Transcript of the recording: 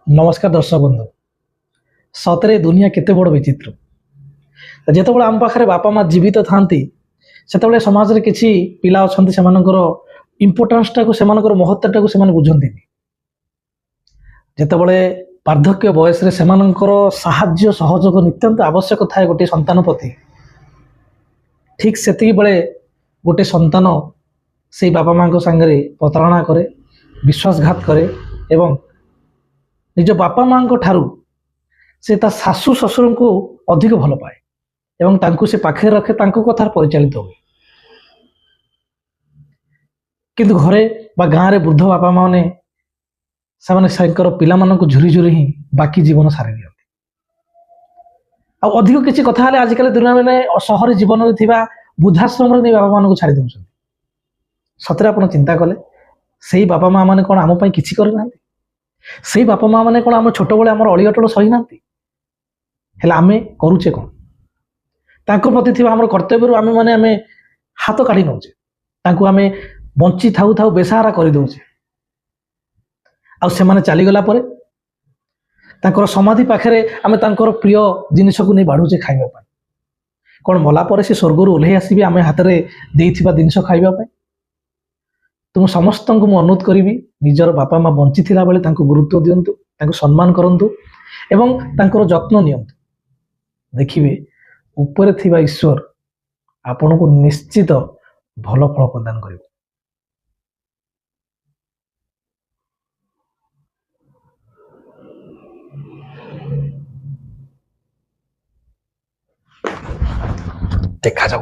नमस्कार दर्शक बंधु सतरे दुनिया केते बड़ विचित्र जितेबाला आम पाखे बापा माँ जीवित था से समाज में किसी पिला अच्छा से इम्पोर्टान्स टाक से महत्व टाक से बुझंती जितेबाला वार्धक्य बयस साहाय्य सहयोग नितांत आवश्यक थाए गोटे संतान प्रति ठीक से बेले गोटे संतान से बापा माँ सांगे प्रतारणा करे विश्वासघात करे एवं निज बापा माँ ठारू से शाशु शशुर को अधिक भल पाए एवं तांकु से पाखे रखे तांको कथार परिचालित हुए किंतु घरे बा गाँव रे वृद्ध बापा माँ ने पिला मानक झुरी झुरी ही बाकी जीवन सारी दिखती अधिक किसी कथा आजिकल दुनिया में सहरी जीवन में वृद्धाश्रम नहीं बापा मान को छाड़ी दौर सतरे आप चिंता कले से बापा माँ मैंने कौन आम किसी करना से बापा माँ मैंने कौन आम छोट बड़े आम अली अटल सही ना आम करुचे कौन तांको प्रति थी आम कर्तव्य आम मैंने आम हाथ काढ़ी नौचे आम बंची थाऊ थाऊ बेसहारा कर दौचे आने चलीगला समाधि पाखे आम प्रिय जिनस को नहीं बाढ़ुचे खाइबा कौन मलापर से स्वर्गर ओह्ल आसबि आम हाथ में देइथिबा जिनस खाइबा तुम समस्त को मुझे अनुरोध करी निजर बापा माँ बंची थिला बेले तांको गुरुत्व दियंतु तांको सम्मान करंतु एवं तांकर जत्न नियंतु देखिए ऊपर थिबा ईश्वर आपन को निश्चित भल फल प्रदान करिवो। देखा जाऊ।